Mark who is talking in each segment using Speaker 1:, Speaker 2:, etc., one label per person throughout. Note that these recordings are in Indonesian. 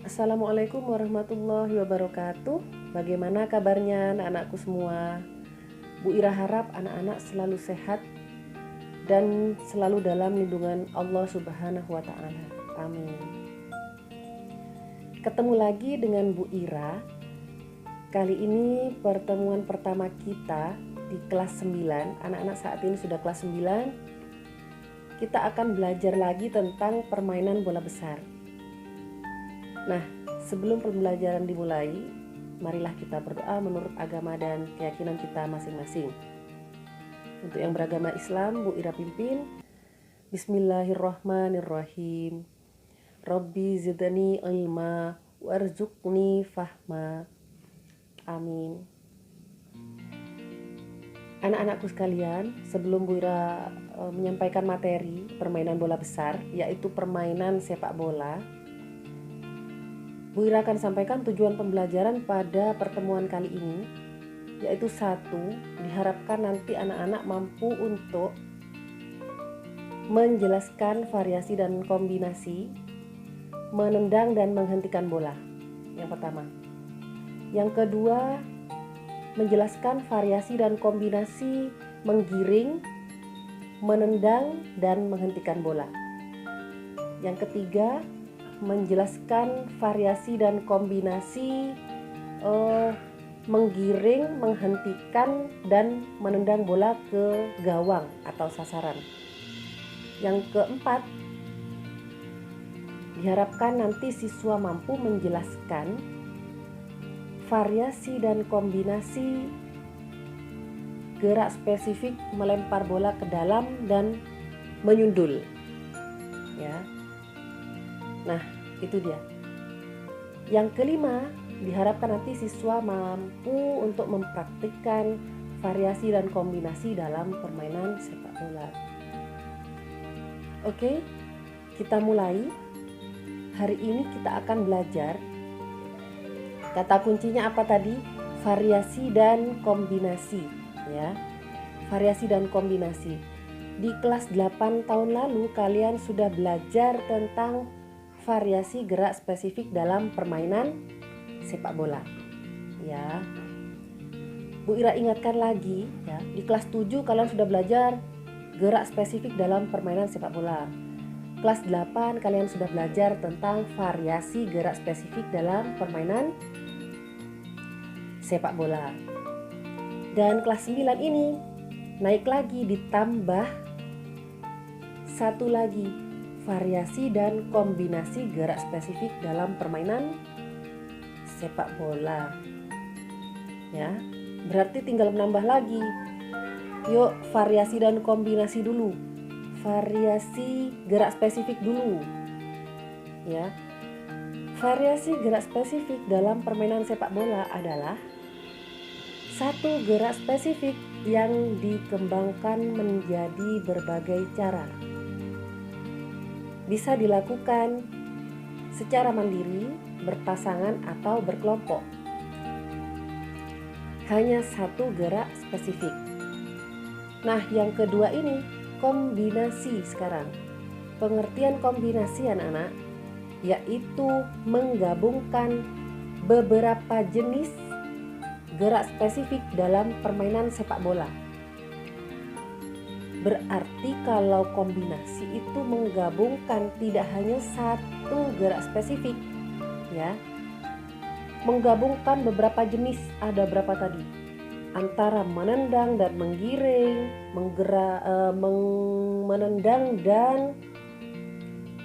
Speaker 1: Assalamualaikum warahmatullahi wabarakatuh. Bagaimana kabarnya anak-anakku semua? Bu Ira harap anak-anak selalu sehat dan selalu dalam lindungan Allah Subhanahu wa Ta'ala. Amin. Ketemu lagi dengan Bu Ira. Kali ini pertemuan pertama kita di kelas 9. Anak-anak saat ini sudah kelas 9. Kita akan belajar lagi tentang permainan bola besar. Nah, sebelum pembelajaran dimulai, marilah kita berdoa menurut agama dan keyakinan kita masing-masing. Untuk yang beragama Islam, Bu Ira pimpin. Bismillahirrahmanirrahim. Rabbi zidni ilma warzuqni fahma. Amin. Anak-anakku sekalian, sebelum Bu Ira menyampaikan materi permainan bola besar, yaitu permainan sepak bola, Bu Ira akan sampaikan tujuan pembelajaran pada pertemuan kali ini, yaitu 1. Diharapkan nanti anak-anak mampu untuk menjelaskan variasi dan kombinasi, menendang dan menghentikan bola. Yang pertama. Yang kedua, menjelaskan variasi dan kombinasi menggiring, menendang dan menghentikan bola. Yang ketiga, menjelaskan variasi dan kombinasi menggiring, menghentikan, dan menendang bola ke gawang atau sasaran. Yang keempat, diharapkan nanti siswa mampu menjelaskan variasi dan kombinasi gerak spesifik melempar bola ke dalam dan menyundul. Ya. Nah, itu dia. Yang kelima, diharapkan nanti siswa mampu untuk mempraktikkan variasi dan kombinasi dalam permainan sepak bola. Oke, kita mulai. Hari ini kita akan belajar. Kata kuncinya apa tadi? Variasi dan kombinasi, ya. Variasi dan kombinasi. Di kelas 8 tahun lalu kalian sudah belajar tentang variasi gerak spesifik dalam permainan sepak bola. Ya. Bu Ira ingatkan lagi, ya. Di kelas 7 kalian sudah belajar gerak spesifik dalam permainan sepak bola. Kelas 8 kalian sudah belajar tentang variasi gerak spesifik dalam permainan sepak bola. Dan kelas 9 ini naik lagi ditambah satu lagi, variasi dan kombinasi gerak spesifik dalam permainan sepak bola. Ya, berarti tinggal menambah lagi. Yuk, variasi dan kombinasi dulu. Variasi gerak spesifik dulu. Ya. Variasi gerak spesifik dalam permainan sepak bola adalah satu gerak spesifik yang dikembangkan menjadi berbagai cara. Bisa dilakukan secara mandiri, berpasangan atau berkelompok. Hanya satu gerak spesifik. Nah, yang kedua ini kombinasi sekarang. Pengertian kombinasi anak-anak yaitu menggabungkan beberapa jenis gerak spesifik dalam permainan sepak bola. Berarti kalau kombinasi itu menggabungkan tidak hanya satu gerak spesifik, ya. Menggabungkan beberapa jenis, ada berapa tadi? Antara menendang dan menggiring, menendang dan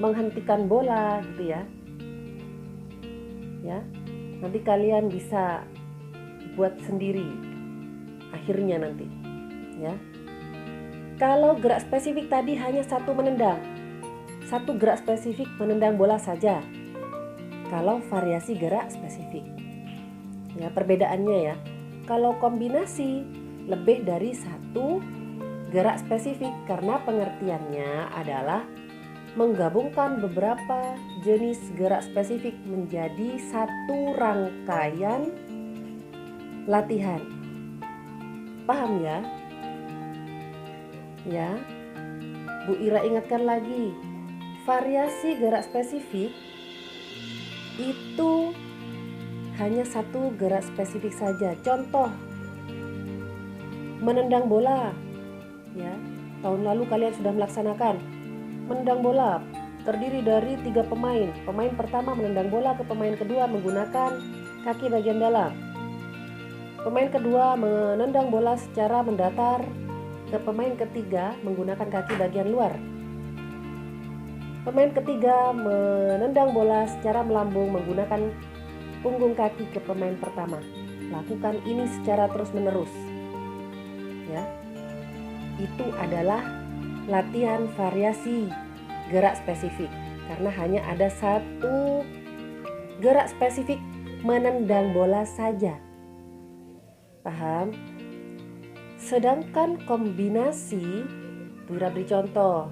Speaker 1: menghentikan bola gitu ya. Ya. Nanti kalian bisa buat sendiri akhirnya nanti, ya. Kalau gerak spesifik tadi hanya satu menendang, satu gerak spesifik menendang bola saja. Kalau variasi gerak spesifik, ya perbedaannya ya. Kalau kombinasi lebih dari satu gerak spesifik karena pengertiannya adalah menggabungkan beberapa jenis gerak spesifik menjadi satu rangkaian latihan. Paham ya? Ya, Bu Ira ingatkan lagi, variasi gerak spesifik itu hanya satu gerak spesifik saja. Contoh, menendang bola, ya. Tahun lalu kalian sudah melaksanakan menendang bola, terdiri dari 3 pemain. Pemain pertama menendang bola ke pemain kedua menggunakan kaki bagian dalam. Pemain kedua menendang bola secara mendatar ke pemain ketiga menggunakan kaki bagian luar. Pemain ketiga menendang bola secara melambung menggunakan punggung kaki ke pemain pertama. Lakukan ini secara terus-menerus. Ya. Itu adalah latihan variasi gerak spesifik, karena hanya ada satu gerak spesifik menendang bola saja. Paham? Sedangkan kombinasi, Wira beri contoh.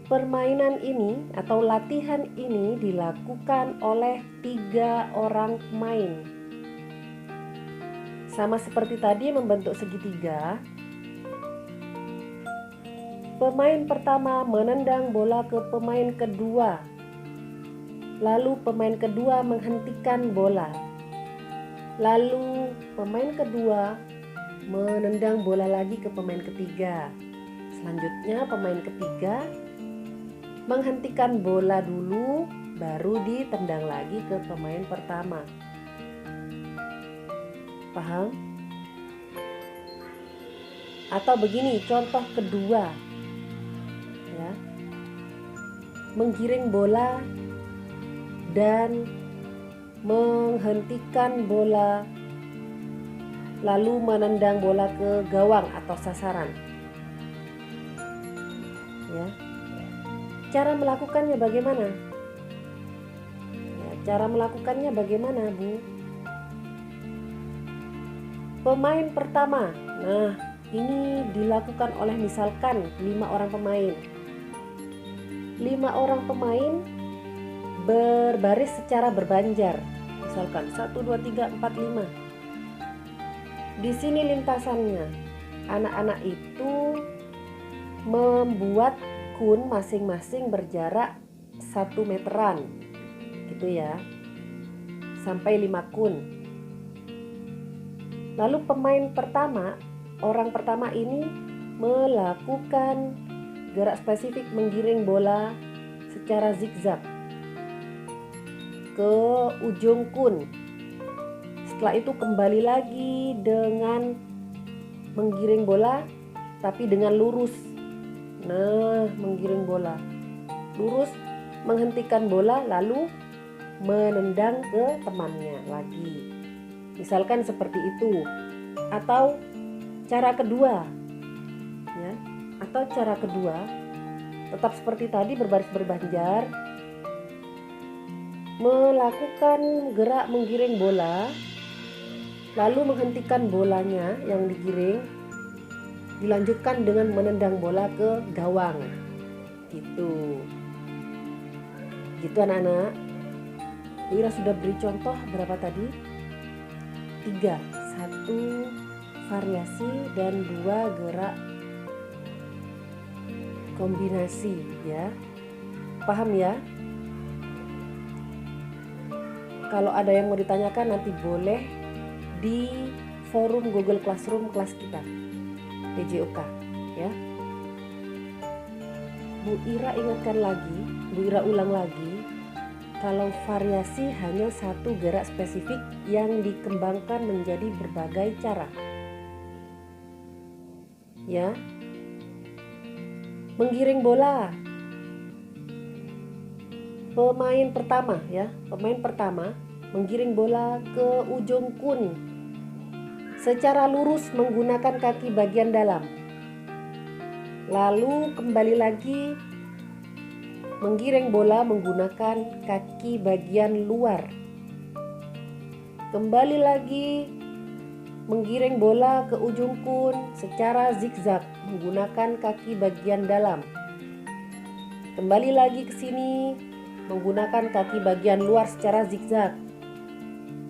Speaker 1: Permainan ini atau latihan ini dilakukan oleh 3 orang pemain. Sama seperti tadi membentuk segitiga. Pemain pertama menendang bola ke pemain kedua. Lalu pemain kedua menghentikan bola. Lalu pemain kedua menendang bola lagi ke pemain ketiga. Selanjutnya pemain ketiga menghentikan bola dulu, baru ditendang lagi ke pemain pertama. Paham? Atau begini, contoh kedua, ya, menggiring bola dan menghentikan bola, lalu menendang bola ke gawang atau sasaran. Ya. Cara melakukannya bagaimana? Ya, cara melakukannya bagaimana, Bu? Pemain pertama. Nah, ini dilakukan oleh misalkan 5 orang pemain. 5 orang pemain berbaris secara berbanjar. Misalkan 1, 2, 3, 4, 5. Di sini lintasannya. Anak-anak itu membuat kun masing-masing berjarak 1 meteran. Gitu ya. Sampai 5 kun. Lalu pemain pertama, orang pertama ini melakukan gerak spesifik menggiring bola secara zigzag ke ujung kun. Setelah itu kembali lagi dengan menggiring bola tapi dengan lurus. Nah, menggiring bola lurus, menghentikan bola lalu menendang ke temannya lagi. Misalkan seperti itu. Atau cara kedua, ya, atau cara kedua tetap seperti tadi berbaris berbanjar, melakukan gerak menggiring bola, lalu menghentikan bolanya yang digiring, dilanjutkan dengan menendang bola ke gawang. Gitu anak-anak. Wira sudah beri contoh berapa tadi? 3. 1 variasi dan 2 gerak kombinasi, ya. Paham ya? Kalau ada yang mau ditanyakan nanti boleh di forum Google Classroom kelas kita, PJOK, ya. Bu Ira ingatkan lagi, Bu Ira ulang lagi, kalau variasi hanya satu gerak spesifik yang dikembangkan menjadi berbagai cara. Ya. Menggiring bola. Pemain pertama, ya, pemain pertama menggiring bola ke ujung kun secara lurus menggunakan kaki bagian dalam. Lalu kembali lagi menggiring bola menggunakan kaki bagian luar. Kembali lagi menggiring bola ke ujung kun secara zigzag menggunakan kaki bagian dalam. Kembali lagi ke sini menggunakan kaki bagian luar secara zigzag.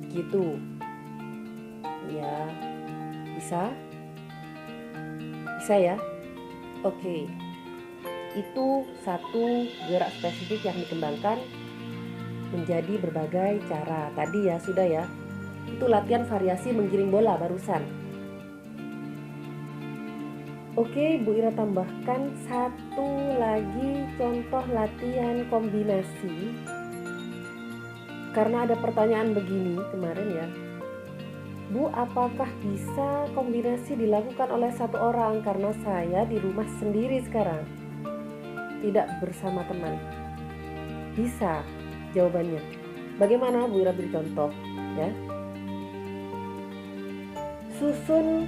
Speaker 1: Gitu. Ya. Bisa? Bisa ya? Oke. Itu satu gerak spesifik yang dikembangkan menjadi berbagai cara. Tadi ya sudah ya, itu latihan variasi menggiring bola barusan. Oke, Bu Ira tambahkan satu lagi contoh latihan kombinasi. Karena ada pertanyaan begini kemarin ya, Bu, apakah bisa kombinasi dilakukan oleh satu orang? Karena saya di rumah sendiri sekarang, tidak bersama teman. Bisa, jawabannya. Bagaimana, Bu Ira beri contoh ya. Susun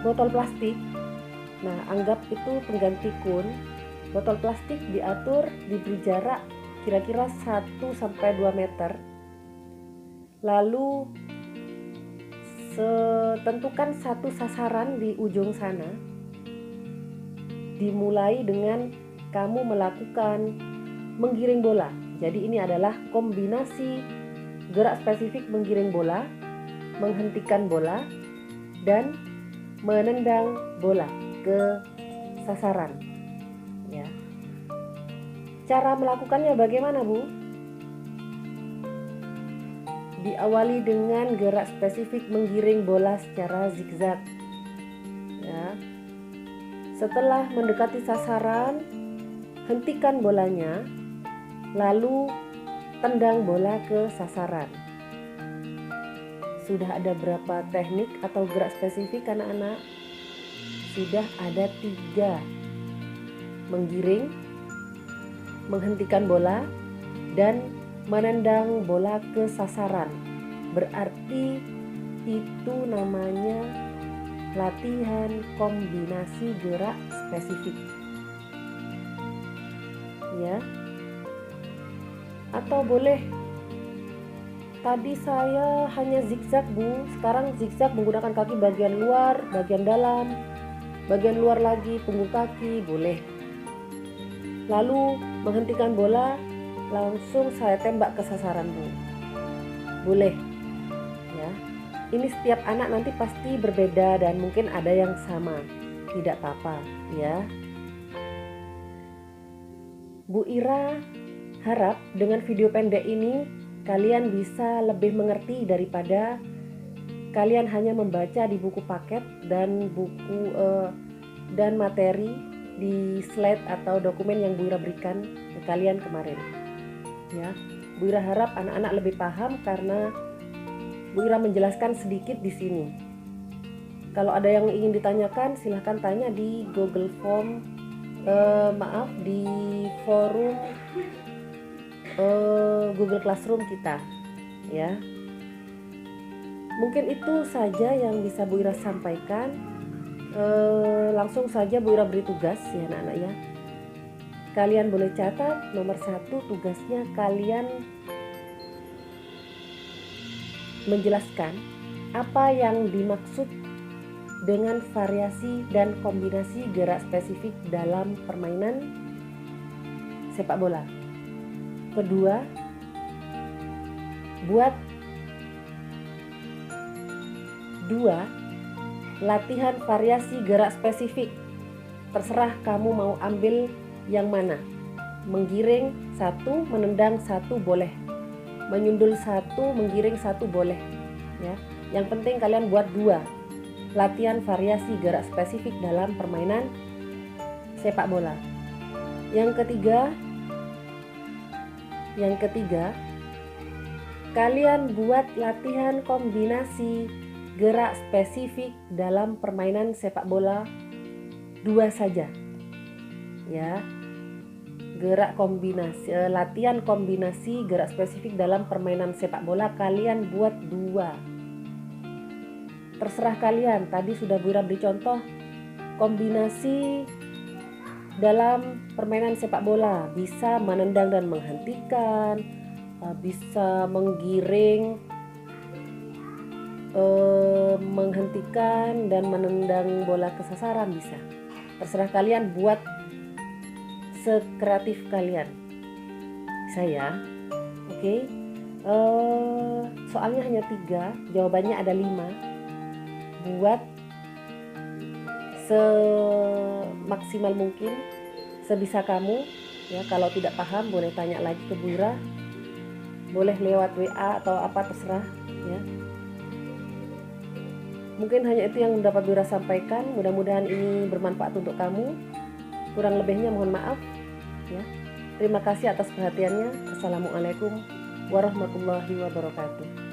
Speaker 1: botol plastik. Nah, anggap itu pengganti kun. Botol plastik diatur diberi jarak kira-kira 1-2 meter. Lalu tentukan satu sasaran di ujung sana. Dimulai dengan kamu melakukan menggiring bola. Jadi ini adalah kombinasi gerak spesifik menggiring bola, menghentikan bola, dan menendang bola ke sasaran ya. Cara melakukannya bagaimana, Bu? Diawali dengan gerak spesifik menggiring bola secara zigzag ya. Setelah mendekati sasaran, hentikan bolanya, lalu tendang bola ke sasaran. Sudah ada berapa teknik atau gerak spesifik anak-anak? Sudah ada 3. Menggiring, menghentikan bola, dan menendang bola ke sasaran. Berarti itu namanya latihan kombinasi gerak spesifik ya. Atau boleh, tadi saya hanya zigzag, Bu, sekarang zigzag menggunakan kaki bagian luar, bagian dalam, bagian luar lagi, punggung kaki, boleh. Lalu menghentikan bola, langsung saya tembak ke sasaran, Bu, boleh ya. Ini setiap anak nanti pasti berbeda dan mungkin ada yang sama, tidak apa-apa ya. Bu Ira harap dengan video pendek ini kalian bisa lebih mengerti daripada kalian hanya membaca di buku paket dan buku dan materi di slide atau dokumen yang Bu Ira berikan ke kalian kemarin ya. Bu Ira harap anak-anak lebih paham karena Bu Ira menjelaskan sedikit di sini. Kalau ada yang ingin ditanyakan silahkan tanya di Google Form, di forum Google Classroom kita ya. Mungkin itu saja yang bisa Bu Ira sampaikan. Langsung saja Bu Ira beri tugas ya anak-anak ya. Kalian boleh catat, nomor 1 tugasnya kalian menjelaskan apa yang dimaksud dengan variasi dan kombinasi gerak spesifik dalam permainan sepak bola. Kedua, buat 2 latihan variasi gerak spesifik. Terserah kamu mau ambil yang mana. Menggiring 1, menendang 1 boleh. Menyundul 1, menggiring 1 boleh ya. Yang penting kalian buat 2 latihan variasi gerak spesifik dalam permainan sepak bola. Yang ketiga, kalian buat latihan kombinasi gerak spesifik dalam permainan sepak bola 2 saja ya. Latihan kombinasi gerak spesifik dalam permainan sepak bola kalian buat 2. Terserah kalian. Tadi sudah Bu Ira beri contoh kombinasi dalam permainan sepak bola, bisa menendang dan menghentikan, bisa menggiring, menghentikan dan menendang bola ke sasaran, bisa. Terserah kalian buat sekreatif kalian. Bisa ya. Oke. Soalnya hanya 3, jawabannya ada 5. Buat semaksimal mungkin, sebisa kamu ya. Kalau tidak paham boleh tanya lagi ke Bu Ira, boleh lewat WA atau apa terserah ya. Mungkin hanya itu yang dapat Bu Ira sampaikan. Mudah-mudahan ini bermanfaat untuk kamu. Kurang lebihnya mohon maaf ya. Terima kasih atas perhatiannya. Assalamualaikum warahmatullahi wabarakatuh.